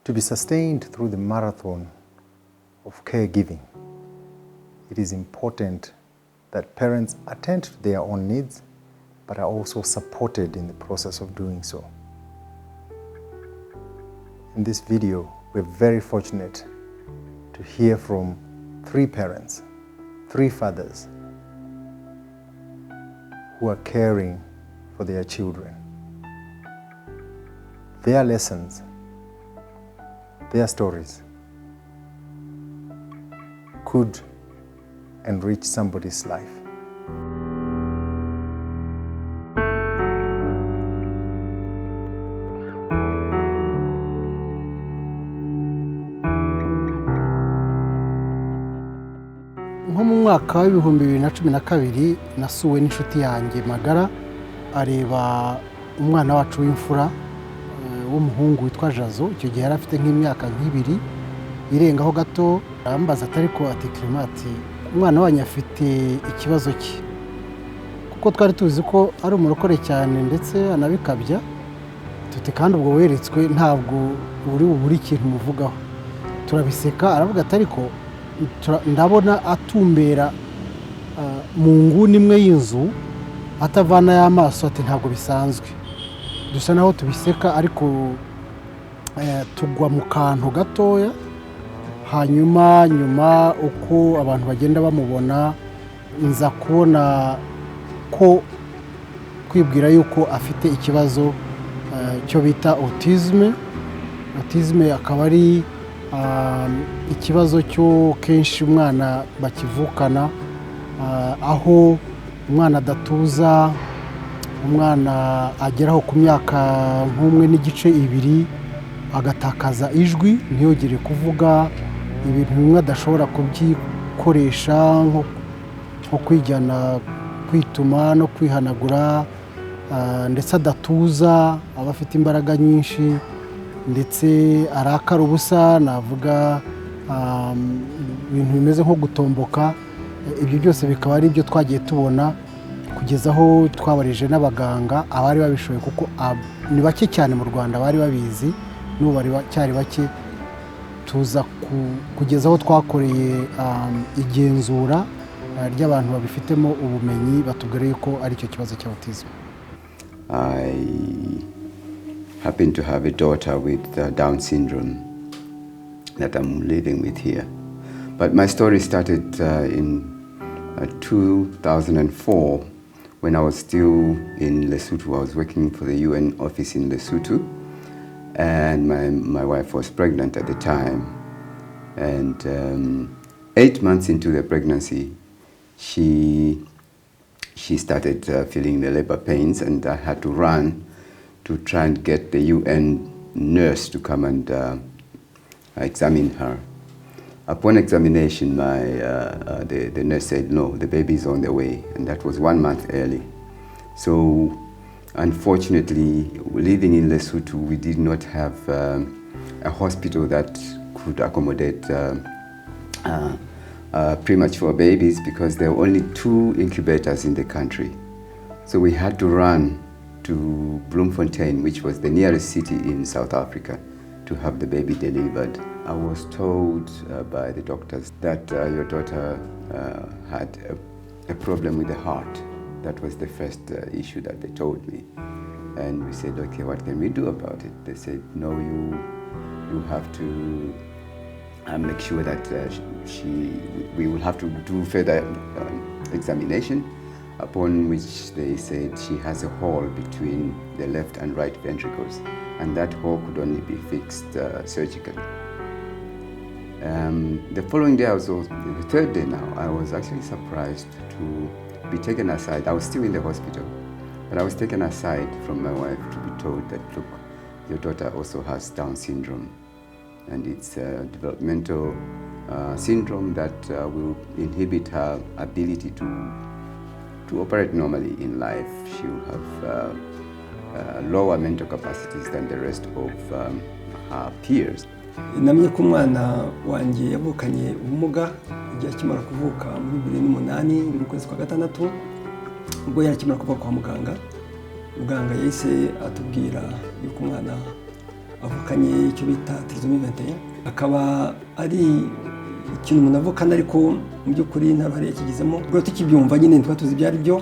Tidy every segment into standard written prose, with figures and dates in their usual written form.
To be sustained through the marathon of caregiving, it is important that parents attend to their own needs, but are also supported in the process of doing so. In this video, we're very fortunate to hear from 3 parents, 3 fathers who are caring for their children. Their lessons, their stories could enrich somebody's life. Nko mu mwaka wa 2012 nasuwe n'inshuti yanjye magara areba umwana wacu w'imfura w'umuhungu witwa Jazo. Icyo gihe yari afite nk'imyaka 2 irengaho gato. Arambaza atari ko ati Clement, umwana wanyu afite ikibazo ki? Kuko twari tuzi ko ari umurokore cyane ndetse anabikabya. Tuti kandi ubwo weretswe ntabwo uri buburi ikintu muvugaho. Turabiseka. Aravuga atari ko ndabona atumbera mu nguni imwe y'inzu atavana y'amaso, ati ntabwo bisanzwe. Dusa naho tubiseka ariko tugwa mu kantu gatoya. Hanyuma nyuma uko abantu bagenda bamubona, nza kubona ko kwibwira yuko afite ikibazo cyo bita autisme. Autisme akaba ari ikibazo cyo kenshi umwana bakivukana, aho umwana adatuza, umwana ageraho ku myaka nk'umwe n'igice 2 agatakaza ijwi, ntiyogere kuvuga, ibintu bimwe adashobora kubyikoresha nko kwijyana, kwituma no kwihanagura, ndetse adatuza, aba afite imbaraga nyinshi, ndetse arakara ubusa, navuga ibintu bimeze nko gutomboka. Ibyo byose bikaba ari byo twagiye tubona kugeza aho twabarije n'abaganga abari babishoboye, kuko ni bake cyane mu Rwanda bari babizi, n'ubu bari cyari bake. Tuza kugeza aho twakoreye igenzura ry'abantu babifitemo ubumenyi, batubwira ko ari cyo kibazo cya autism. I happen to have a daughter with Down syndrome that I'm living with here. But my story started in 2004 when I was still in Lesotho. I was working for the UN office in Lesotho, and my wife was pregnant at the time. And 8 months into the pregnancy, she started feeling the labor pains, and I had to run to try and get the UN nurse to come and examine her. Upon examination, the nurse said, no, the baby is on the way, and that was 1 month early. So unfortunately, living in Lesotho, we did not have a hospital that could accommodate premature babies, because there were only 2 incubators in the country. So we had to run to Bloemfontein, which was the nearest city in South Africa, to have the baby delivered. I was told by the doctors that your daughter had a problem with the heart. That was the first issue that they told me. And we said, okay, what can we do about it? They said, no, you have to make sure that we will have to do further examination, upon which they said she has a hole between the left and right ventricles, and that hole could only be fixed surgically. The following day, the 3rd day now, I was actually surprised to be taken aside. I was still in the hospital, but I was taken aside from my wife to be told that, look, your daughter also has Down syndrome, and it's a developmental syndrome that will inhibit her ability to operate normally in life. She will have lower mental capacities than the rest of her peers. Namenye ko umwana wanjye yavukanye ubumuga igihe akimara kuvuka muri 2008 mu kwezi kwa gatandatu, ubwo yakimara kuva kwa muganga. Muganga yahise atubwira yuko umwana avukanye icyo bita trisomie 21 akaba ari ikintu umuntu avukana ariko mu by'ukuri nta ruhare yakigizemo ubwo tukibyumva nyine ntitwa tuzi ibyo ari byo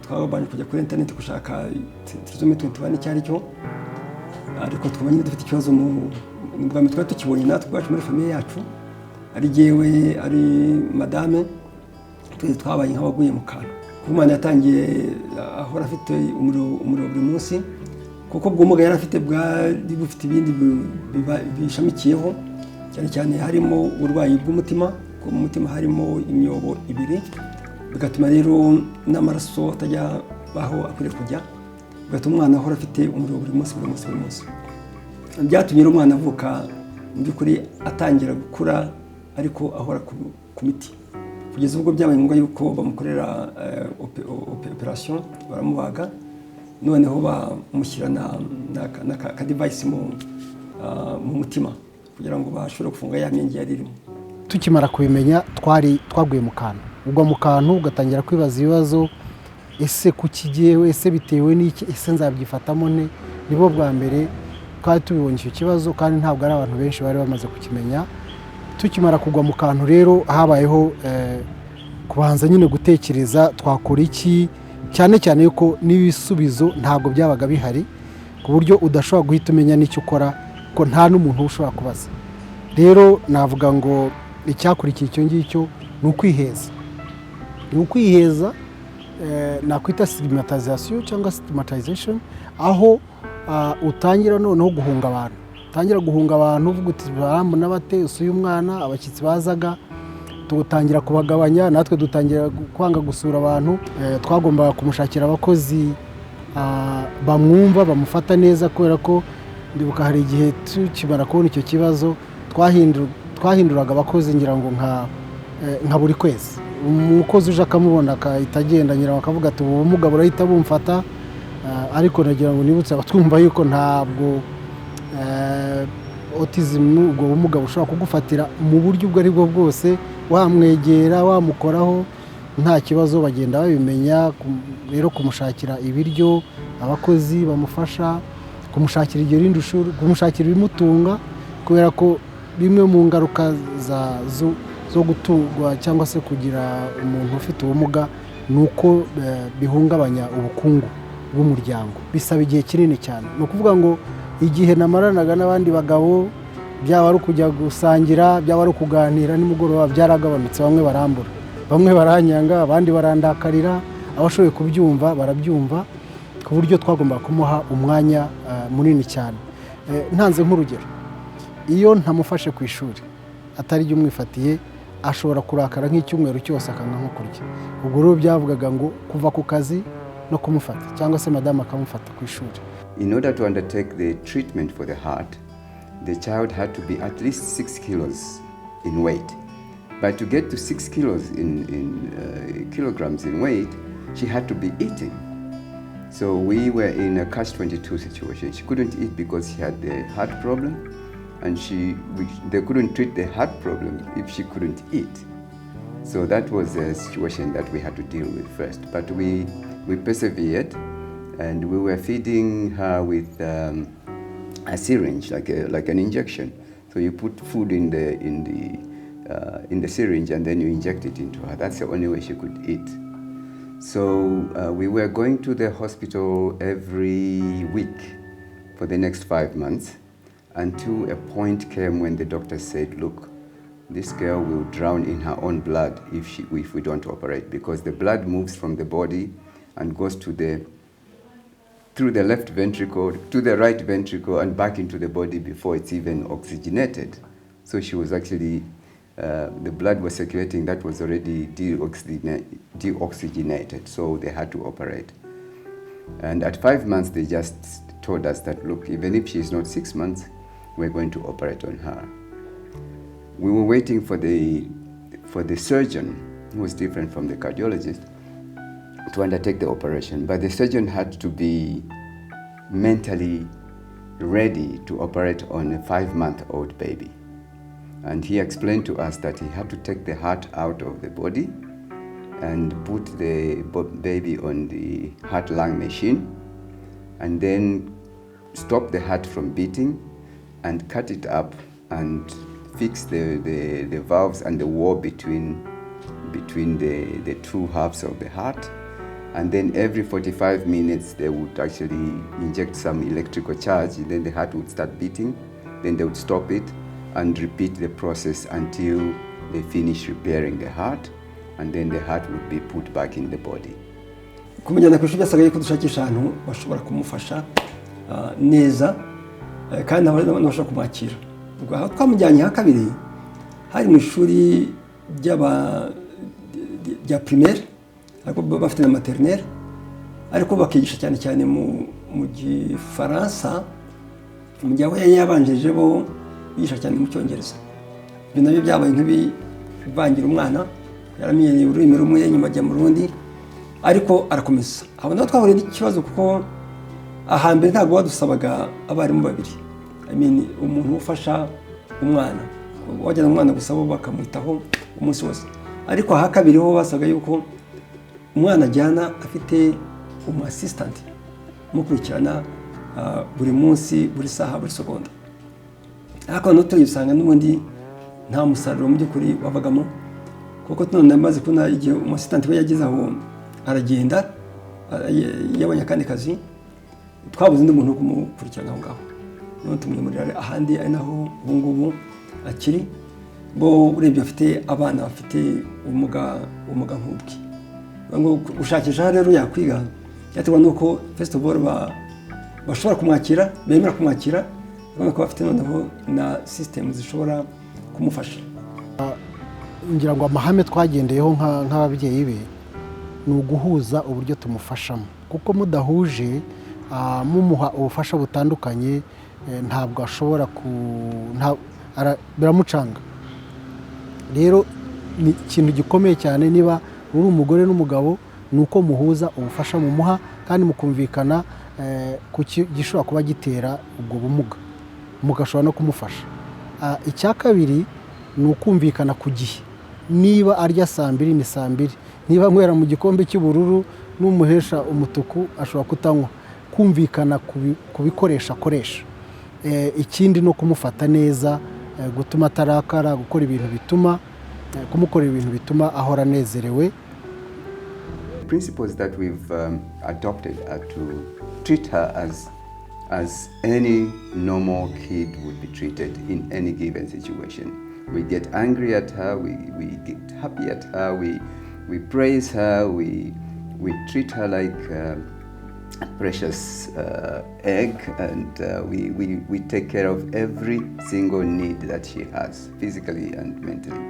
twabanje kujya kuri internet gushaka trisomie 21 icyo ari cyo ariko twaba nyine dufite ikibazo mu bwa mbere twari tukibonye natwe ubwacu muri famiye yacu ari jyewe ari madame twabaye nk'abaguye mu kantu kuko umwana yatangiye ahora afite umuriro buri munsi kuko bw'umuga yari afite bwari bufite ibindi bishamikiyeho cyane cyane harimo uburwayi bw'umutima ko mu mutima harimo imyobo ibiri bigatuma rero n'amaraso atajya baho akwiriye kujya bigatuma umwana ahora afite umuriro buri munsi byatumye umwana avuka mu by'ukuri atangira gukura ariko ahora ku miti kugeza ubwo byabaye ngombwa yuko bamukorera operation baramubaga noneho bamushyira na device mu mutima kugira ngo bashobore gufunga ya myenge yari irimo. Tukimara kubimenya twaguye mu kantu ugwa mu kantu ugatangira kwibaza ibibazo ese kukigiyewe ese bitewe n'iki ese nzabyifatamo ne nibo bwa mbere twari tubibonye icyo kibazo kandi ntabwo ari abantu benshi bari bamaze kukimenya. Tukimara kugwa mu kantu rero habayeho kubanza nyine gutekereza twakora iki cyane cyane yuko n'ibisubizo ntabwo byabaga bihari ku buryo udashobora guhita umenya n'icyo ukora ko nta n'umuntu ushobora kubaza. Rero navuga ngo icyakurikiye icyo ngicyo ni ukwiheza nakwita stigmatization cyangwa stigmatization aho utangira noneho guhunga abantu uvuga uti barambona bate usuye umwana abashyitsi bazaga tutangira kubagabanya natwe dutangira kwanga gusura abantu twagombaga kumushakira abakozi bamwumva bamufata neza kubera ko ndibuka hari igihe tukimara kubona icyo kibazo twahinduraga abakozi ngira ngo nka buri kwezi umukozi uje akamubona akahita agenda ngira bakavuga ati ubu bumuga burahita bumfata ariko nagira ngo nibutse abatwumva yuko ntabwo autism ubwo bumuga bushobora kugufatira mu buryo ubwo ari bwo bwose wamwegera wamukoraho nta kibazo bagenda babimenya rero kumushakira ibiryo abakozi bamufasha kumushakira iryo rindi shuri kumushakira ibimutunga kubera ko bimwe mu ngaruka zo gutugwa cyangwa se kugira umuntu ufite ubumuga nuko bihungabanya ubukungu bw'umuryango bisaba igihe kinini cyane no kuvuga ngo igihe namaranaga n'abandi bagabo byaba ari kujya gusangira byaba ari kuganira nimugoroba byaragabanutse bamwe barambura bamwe baranyanga abandi barandakarira abashoboye kubyumva barabyumva ku buryo twagomba kumuha umwanya munini cyane. Ntanze nk'urugero iyo ntamufashe ku ishuri atari ryo umwifatiye ashobora kurakara nk'icyumweru cyose akanga nko kurya ubwo rero byavugaga ngo kuva ku kazi no kumufata cyangwa se madame akamufata ku ishuri. In order to undertake the treatment for the heart, the child had to be at least 6 kilos in weight. But to get to 6 kilos in kilograms in weight, she had to be eating. So we were in a catch-22 situation. She couldn't eat because she had the heart problem, and they couldn't treat the heart problem if she couldn't eat. So that was a situation that we had to deal with first. But we persevered, and we were feeding her with a syringe, like an injection. So you put food in the syringe, and then you inject it into her. That's the only way she could eat. So we were going to the hospital every week for the next 5 months, until a point came when the doctor said, look, this girl will drown in her own blood if we don't operate, because the blood moves from the body and goes through the left ventricle to the right ventricle and back into the body before it's even oxygenated. So she was actually, the blood was circulating that was already deoxygenated, so they had to operate. And at 5 months, they just told us that, look, even if she's not 6 months, we're going to operate on her. We were waiting for the surgeon, who was different from the cardiologist, to undertake the operation. But the surgeon had to be mentally ready to operate on a 5-month-old baby. And he explained to us that he had to take the heart out of the body and put the baby on the heart-lung machine, and then stop the heart from beating and cut it up and fix the valves and the wall between the two halves of the heart. And then every 45 minutes they would actually inject some electrical charge, and then the heart would start beating, then they would stop it and repeat the process until they finish repairing the heart, and then the heart would be put back in the body. Kumujyana ku ishuri byasaga yuko dushakisha ahantu bashobora kumufasha neza kandi n'abashobora kumwakira. Aho twamujyanye ha kabiri hari mu ishuri rya primaire, ariko bafite na maternelle, ariko bakigisha cyane cyane mu Gifaransa, mu gihe aho yabanjije bo bigisha cyane mu Cyongereza. Ibyo nabyo byabaye nk'ibivangira umwana, yaramenyeye ururimi rumwe nyuma ajya mu rundi, ariko arakomeza. Abo nabo twahuriye n'ikibazo kuko ahambere ntabwo badusabaga abarimu babiri, umuntu ufasha umwana, wajyana umwana gusa bo bakamwitaho umunsi wose. Ariko aha kabiri ho basaga yuko umwana ajyana afite umu assistant mukurikirana buri munsi, buri saha, buri segonda. Ariko no tuyisanga n'ubundi nta musaruro mu by'ukuri wavagamo, kuko none amaze kuna igihe umu assistant we yagize aho aragenda yabonye akandi kazi, twabuze undi muntu kumukurikirana aho ngaho, none tumwimurira ahandi ari naho ubu ngubu akiri. Bo urebye bafite abana bafite ubumuga nk'ubwe. Ngo gushakisha rero yakwiga cyaterwa nuko first of all bashobora kumwakira, bemera kumwakira, ubona ko bafite noneho na system zishobora kumufasha. Ngira ngo amahame twagendeyeho nk'ababyeyi be ni uguhuza uburyo tumufashamo, kuko mudahuje mumuha ubufasha butandukanye ntabwo ashobora biramucanga. Rero ni ikintu gikomeye cyane niba uri umugore n'umugabo, ni uko muhuza ubufasha mumuha kandi mukumvikana ku gishobora kuba gitera ubwo bumuga, mugashobora no kumufasha. Icya kabiri ni ukumvikana ku gihe, niba arya saa 2 ni saa 2, niba anywera mu gikombe cy'ubururu n'umuhesha umutuku ashobora kutanywa, kumvikana ku bikoresha akoresha. Ikindi no kumufata neza, gutuma atarakara, gukora ibintu bituma kumukorera ibintu bituma ahora nezerewe. Principles that we've adopted are to treat her as any normal kid would be treated in any given situation. We get angry at her, we get happy at her, we praise her, we treat her like a precious egg, and we take care of every single need that she has, physically and mentally.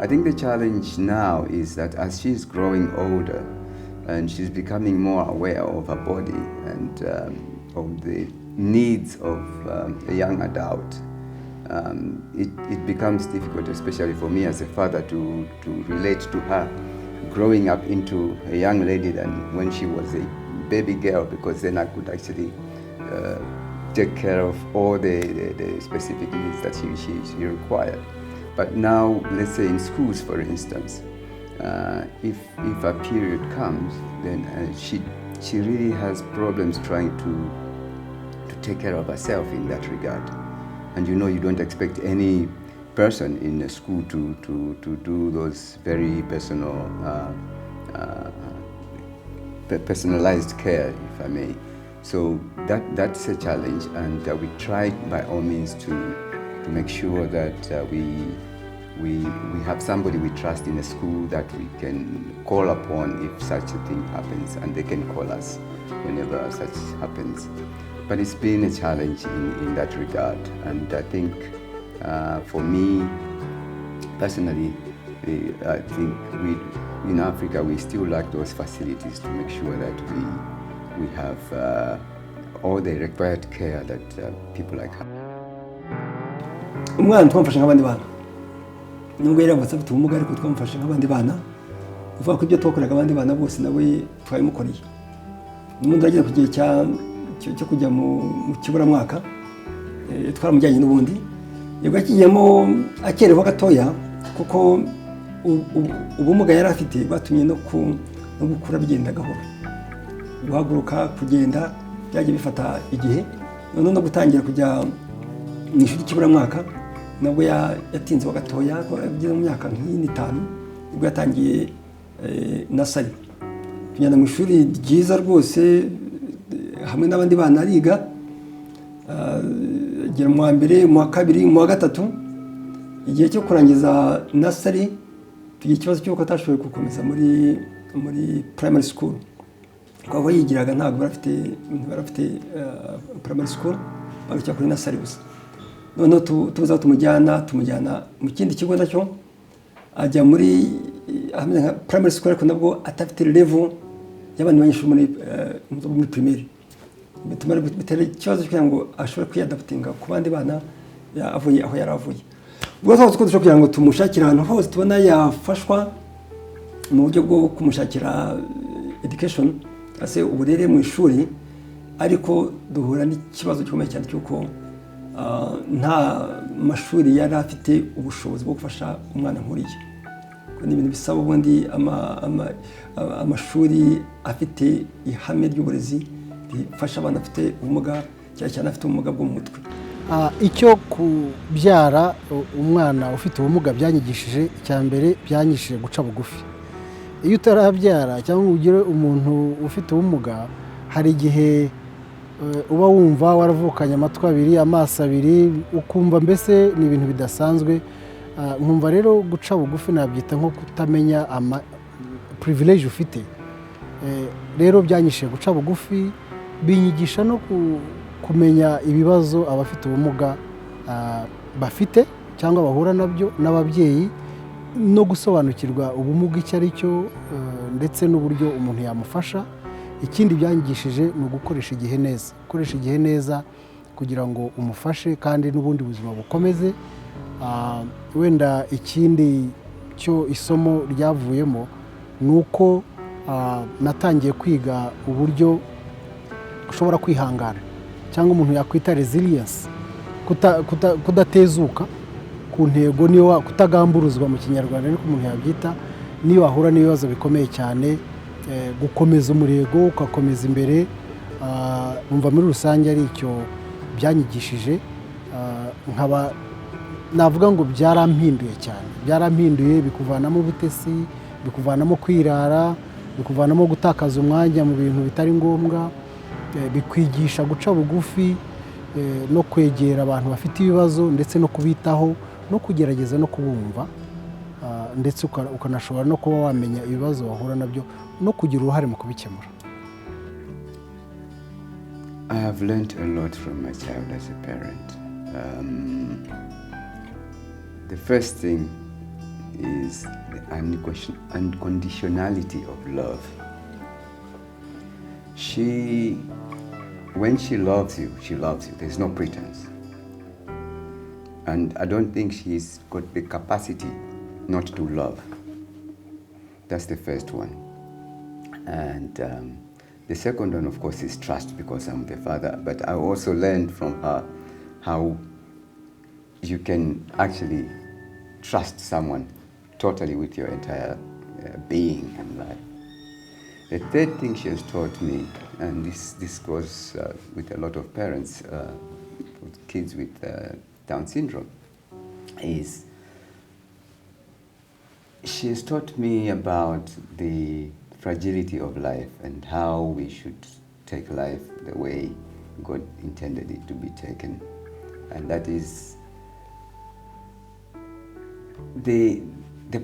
I think the challenge now is that as she's growing older and she's becoming more aware of her body and of the needs of a young adult, it becomes difficult, especially for me as a father, to relate to her growing up into a young lady than when she was a baby girl, because then I could actually take care of all the specific needs that she required. But now, let's say in schools, for instance, if a period comes, then she really has problems trying to take care of herself in that regard. And you know, you don't expect any person in a school to do those very personalized care, if I may. So that's a challenge, and we try by all means to make sure that we have somebody we trust in a school that we can call upon if such a thing happens, and they can call us whenever such happens. But it's been a challenge in that regard, and I think for me personally, I think in Africa we still lack those facilities to make sure that we have all the required care that people like her. Umwana twamfasha nk'abandi bana, nubwo yaravutse afite ubumuga ariko twamfasha nk'abandi bana, uvuga ko ibyo twakoraga abandi bana bose nawe twabimukoreye. Umuntu agiye kugiye cyo kujya mu kiburamwaka, twaramujyanye n'ubundi, yego akigiyemo akereho gatoya, kuko ubumuga yari afite batumye no gukura bigenda gahoro, guhaguruka kugenda byagiye bifata igihe, none no gutangira kujya mu ishuri cy'iburamwaka nabwo yatinzeho gatoya ageze mu myaka nk'itanu nibwo yatangiye nasari tujyana mu ishuri ryiza rwose hamwe n'abandi bana ariga agera mu wa mbere mu wa kabiri mu wa gatatu igihe cyo kurangiza nasari tugira ikibazo cy'uko atashoboye gukomeza muri primary school aho yigiraga ntabwo barafite primary school barucya kuri nasari gusa noneho tuza tumujyana mu kindi kigo nacyo ajya muri primary school ariko nabwo atafite level y'abandi banyeshuri muri primaire bitera ikibazo kugira ngo ashobore kwiyadaputinga ku bandi bana avuye aho yari avuye ubwo twose dushobora kugira ngo tumushakire ahantu hose tubona yafashwa mu buryo bwo kumushakira education ase uburere mu ishuri ariko duhura n'ikibazo gikomeye cyane cy'uko nta mashuri yari afite ubushobozi bwo gufasha umwana nkuriye ni ibintu bisaba ubundi amashuri afite ihame ry'uburezi rifasha abana bafite ubumuga cyane cyane afite ubumuga bwo mu mutwe. Icyo kubyara umwana ufite ubumuga byanyigishije icya mbere byanyishije guca bugufi. Iyo utarabyara cyangwa ugire umuntu ufite ubumuga hari igihe uba wumva waravukanye amatwi abiri amaso abiri ukumva mbese ni ibintu bidasanzwe. Nkumva rero guca bugufi nabyita nko kutamenya privilege ufite. Rero byanyishije guca bugufi binyigisha no kumenya ibibazo abafite ubumuga bafite cyangwa bahura nabyo n'ababyeyi no gusobanukirwa ubumuga icyo ari cyo ndetse n'uburyo umuntu yamufasha. Ikindi byanyigishije ni ugukoresha igihe neza, gukoresha igihe neza kugira ngo umufashe kandi n'ubundi buzima bukomeze. Wenda ikindi cyo isomo ryavuyemo ni uko natangiye kwiga uburyo ushobora kwihangana cyangwa umuntu yakwita resilience, kudatezuka ku ntego, niyo kutagamburuzwa mu kinyarwanda ariko umuntu yabyita, niyo wahura n'ibibazo bikomeye cyane gukomeza umurego ugakomeza imbere. Numva muri rusange ari icyo byanyigishije. Nkaba navuga ngo byarampinduye cyane, byarampinduye bikuvanamo ubutesi, bikuvanamo kwirara, bikuvanamo gutakaza umwanya mu bintu bitari ngombwa, bikwigisha guca bugufi no kwegera abantu bafite ibibazo ndetse no kubitaho no kugerageza no kubumva, ndetse ukanashobora no kuba wamenya ibibazo bahura nabyo no kugira uruhare mu kubikemura. I have learned a lot from my child as a parent. The first thing is the unconditionality of love. When she loves you, she loves you. There's no pretense. And I don't think she's got the capacity not to love. That's the first one. And the second one, of course, is trust, because I'm the father. But I also learned from her how you can actually trust someone totally with your entire being and life. The third thing she has taught me, and this goes with a lot of parents, with kids with Down syndrome, is she has taught me about the fragility of life and how we should take life the way God intended it to be taken. And that is the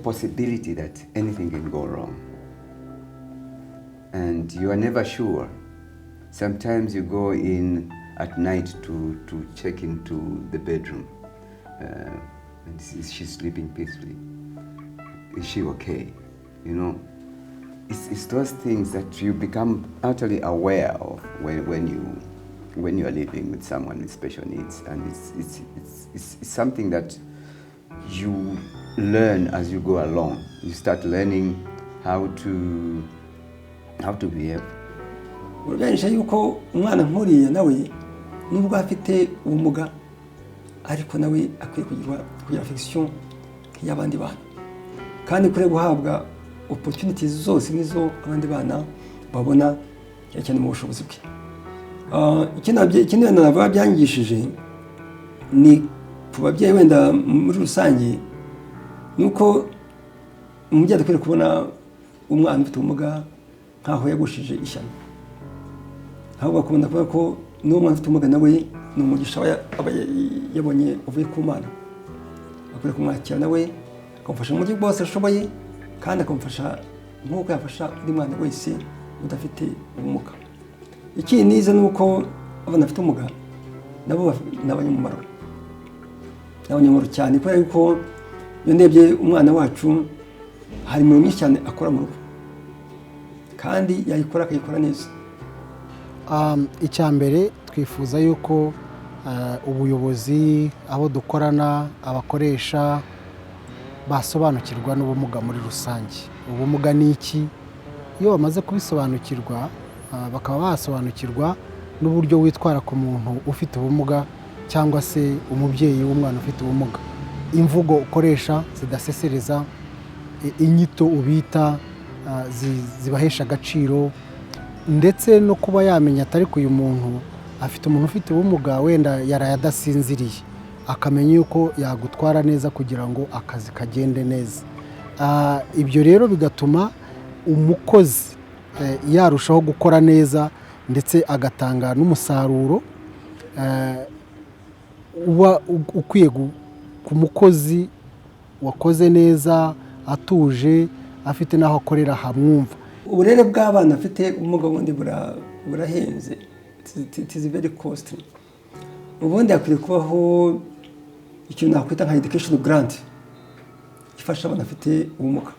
possibility that anything can go wrong. And you are never sure. Sometimes you go in at night to check into the bedroom and she's sleeping peacefully. Is she okay? You know, it's those things that you become utterly aware of when you are living with someone with special needs, and it's something that you learn as you go along. You start learning how to behave. Urganisha yuko umwana nkuriye nawe nubwo afite ubumuga ariko nawe akwiye kugira affection y'abandi bana, kandi kure guhabwa opportunities zose nizo abandi bana babona cyane mu bushobozi bwe. Ikindi navuga byangishije ni ku babyeyi wenda muri rusange ni uko umubyeyi adakwiriye kubona umwana ufite ubumuga nk'aho yagushije ishyano, ahubwo akunda kuvuga ko n'uwo mwana ufite ubumuga nawe ni umugisha aba yabonye uvuye ku Mana, akwiriye kumwakira nawe akamufasha mu buryo bwose ashoboye kandi akamufasha nk'uko yafasha undi mwana wese udafite ubumuga. Ikindi nize ni uko abana bafite ubumuga nabo ni abanyamumaro, ni abanyamumaro cyane kubera yuko iyo ndebye umwana wacu hari imirimo myinshi cyane akora mu rugo kandi yayikora akayikora neza. Icya mbere twifuza yuko ubuyobozi, abo dukorana, abakoresha basobanukirwa n'ubumuga muri rusange. Ubumuga ni iki? Iyo bamaze kubisobanukirwa bakaba basobanukirwa n'uburyo witwara ku muntu ufite ubumuga cyangwa se umubyeyi w'umwana ufite ubumuga. Imvugo ukoresha zidasesereza, inyito ubita zibahesha agaciro, ndetse no kuba yamenya atari ko uyu muntu afite umuntu ufite ubumuga wenda yaraye adasinziriye, akamenya yuko yagutwara neza kugira ngo akazi kagende neza. Ibyo rero bigatuma umukozi yarushaho gukora neza ndetse agatanga n'umusaruro uba ukwiye ku mukozi wakoze neza, atuje, afite n'aho akorera hamwumva. Uburere bw'abana afite ubumuga bundi burahenze, it is very costly. Ubundi hakwiriye kubaho ikintu nakwita nka education grant ifasha abana afite ubumuga.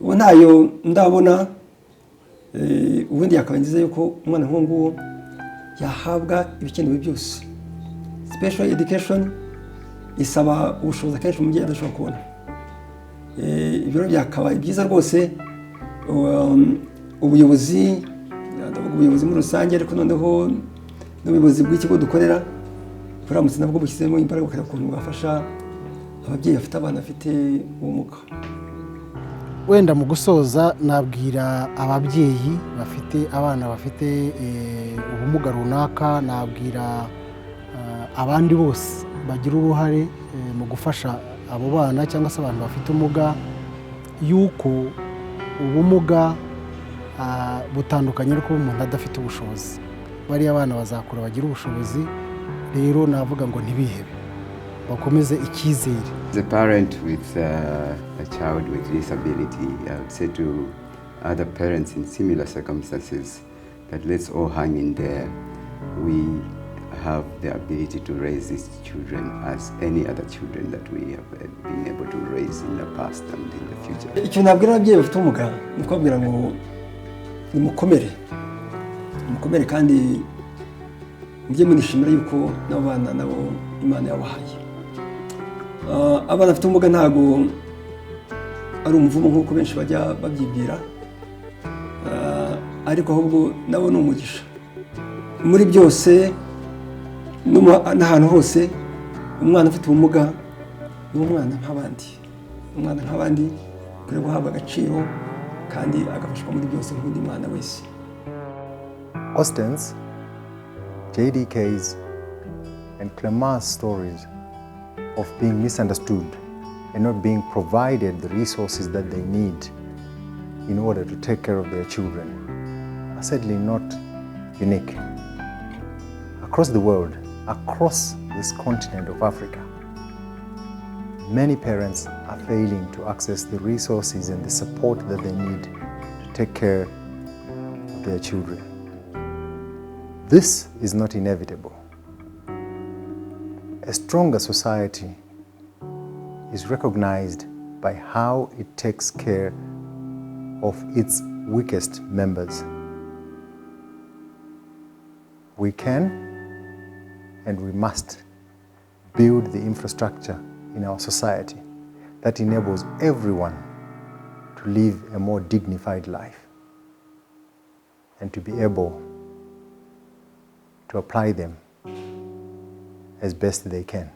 Ubu ntayo ndabona, ubundi yakaba nziza yuko umwana nk'uwo yahabwa ibikenewe byose. Special education isaba ubushobozi akenshi umubyeyi adashobora kubona. Ibiro byakabaye byiza rwose, ubuyobozi muri rusange, ariko noneho n'ubuyobozi bw'ikigo dukorera buramutse nabwo bushyizemo imbaraga bukareba ukuntu bwafasha ababyeyi bafite abana bafite ubumuga. Wenda mu gusoza nabwira ababyeyi bafite abana bafite ubumuga runaka, nabwira abandi bose bagira uruhare mu gufasha abo bana cyangwa se abantu bafite ubumuga yuko ubumuga butandukanye ariko umuntu adafite ubushobozi. Bariya abana bazakura bagira ubushobozi, rero navuga ngo ntibihebe, bakomeze icyizere. As a parent with a child with disability, I would say to other parents in similar circumstances that let's all hang in there. We have the ability to raise these children as any other children that we have been able to raise in the past and in the future. Icyo nabwira ababyeyi bafite ubumuga ni kubabwira ngo nimukomere kandi mujye munishimira yuko n'abana nabo Imana yabahaye. Abana bafite ubumuga ntago ari umuvumo nk'uko benshi bajya babyibwira, ariko ahubwo nabo ni umugisha muri byose. N'ahantu hose umwana ufite ubumuga ni umwana nk'abandi, kuri guhabwa agaciro kandi agafashwa muri byose nk'undi mwana wese. Austin's, JDK's, and Clemar's stories of being misunderstood and not being provided the resources that they need in order to take care of their children are certainly not unique. Across the world, across this continent of Africa, many parents are failing to access the resources and the support that they need to take care of their children. This is not inevitable. A stronger society is recognized by how it takes care of its weakest members. We can and we must build the infrastructure in our society that enables everyone to live a more dignified life and to be able to apply them as best they can.